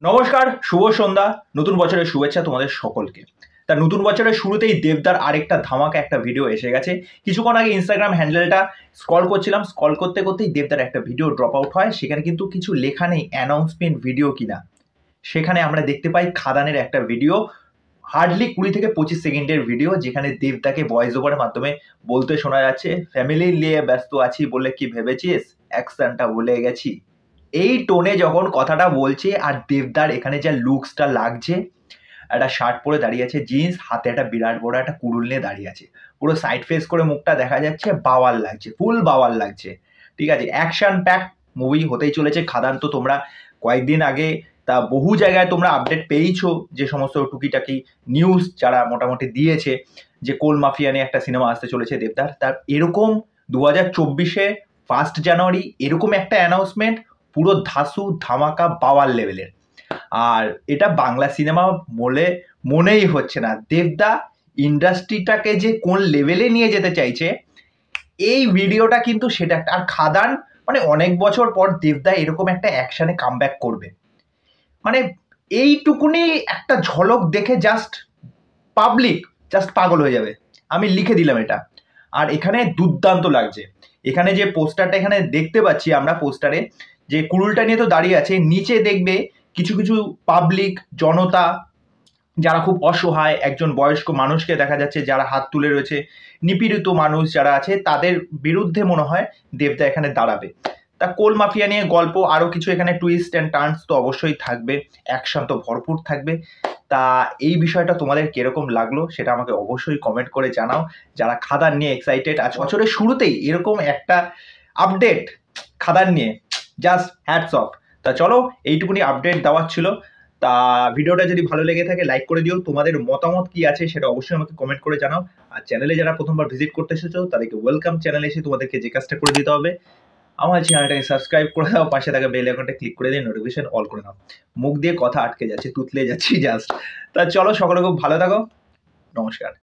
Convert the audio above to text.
নমস্কার, শুভ সন্ধ্যা। নতুন বছরের শুভেচ্ছা তোমাদের সকলকে। তা নতুন বছরের শুরুতেই দেবদার আরেকটা ধামাকা একটা ভিডিও এসে গেছে। কিছুক্ষণ আগে ইনস্টাগ্রাম হ্যান্ডেলটা স্ক্রল করছিলাম, স্ক্রল করতে করতেই দেবদার একটা ভিডিও ড্রপ আউট হয়। সেখানে কিন্তু কিছু লেখা নেই অ্যানাউন্সমেন্ট ভিডিও কিনা। সেখানে আমরা দেখতে পাই খাদানের একটা ভিডিও, হার্ডলি 20 থেকে 25 সেকেন্ডের ভিডিও, যেখানে দেবদাকে ভয়েস ওভারের মাধ্যমে বলতে শোনা যাচ্ছে, ফ্যামিলি নিয়ে ব্যস্ত আছি বলে কি ভেবেছিস, অ্যাকশনটা ভুলে গেছি। এই টোনে যখন কথাটা বলছে, আর দেবদার এখানে যা লুকসটা লাগছে, একটা শার্ট পরে দাঁড়িয়ে আছে, জিন্স, হাতে একটা বিরাট বড় একটা কুড়ুল নিয়ে দাঁড়িয়ে আছে, পুরো সাইড ফেস করে মুখটা দেখা যাচ্ছে, বাওয়াল লাগছে, ফুল বাওয়াল লাগছে। ঠিক আছে, অ্যাকশন প্যাক মুভি হতেই চলেছে। খাদান তো তোমরা কয়েকদিন আগে তা বহু জায়গায় তোমরা আপডেট পেয়েছো, যে সমস্ত টুকিটাকি নিউজ যারা মোটামুটি দিয়েছে যে কোল মাফিয়া নিয়ে একটা সিনেমা আসতে চলেছে দেবদার। তার এরকম 2024-এ 1 জানুয়ারি এরকম একটা অ্যানাউন্সমেন্ট, পুরো ধাসু ধামাকা বাওয়াল লেভেলের। আর এটা বাংলা সিনেমা বলে মনেই হচ্ছে না। দেবদা ইন্ডাস্ট্রিটাকে যে কোন লেভেলে নিয়ে যেতে চাইছে, এই ভিডিওটা কিন্তু সেটা একটা। আর খাদান মানে অনেক বছর পর দেবদা এরকম একটা অ্যাকশনে কামব্যাক করবে, মানে এইটুকুনি একটা ঝলক দেখে পাবলিক জাস্ট পাগল হয়ে যাবে। আমি লিখে দিলাম এটা। আর এখানে দুর্দান্ত লাগছে। এখানে যে পোস্টারটা এখানে দেখতে পাচ্ছি আমরা, পোস্টারে যে কুড়ুলটা নিয়ে তো দাঁড়িয়ে আছে, নিচে দেখবে কিছু কিছু পাবলিক জনতা যারা খুব অসহায়, একজন বয়স্ক মানুষকে দেখা যাচ্ছে যারা হাত তুলে রয়েছে, নিপীড়িত মানুষ যারা আছে, তাদের বিরুদ্ধে মনে হয় দেবদা এখানে দাঁড়াবে। তা কোল মাফিয়া নিয়ে গল্প, আরও কিছু এখানে টুইস্ট অ্যান্ড টার্নস তো অবশ্যই থাকবে, অ্যাকশন তো ভরপুর থাকবে। তা এই বিষয়টা তোমাদের কিরকম লাগলো সেটা আমাকে অবশ্যই কমেন্ট করে জানাও, যারা খাদান নিয়ে এক্সাইটেড। আজ বছরের শুরুতেই এরকম একটা আপডেট খাদান নিয়ে, জাস্ট হ্যাটস অফ। তা চলো, এইটুকুনি আপডেট দেওয়ার ছিল। তা ভিডিওটা যদি ভালো লেগে থাকে লাইক করে দিও, তোমাদের মতামত কি আছে সেটা অবশ্যই আমাকে কমেন্ট করে জানাও। আর চ্যানেলে যারা প্রথমবার ভিজিট করতে এসেছো তাদেরকে ওয়েলকাম। চ্যানেলে এসে তোমাদেরকে যে কাজটা করে দিতে হবে, আমার চ্যানেলটাকে সাবস্ক্রাইব করে দাও, পাশে থাকা বেল আইকনটা ক্লিক করে দিয়ে নোটিফিকেশন অল করে নাও। মুখ দিয়ে কথা আটকে যাচ্ছে, তুতলে যাচ্ছি জাস্ট। তা চলো, সকলে খুব ভালো থাকো, নমস্কার।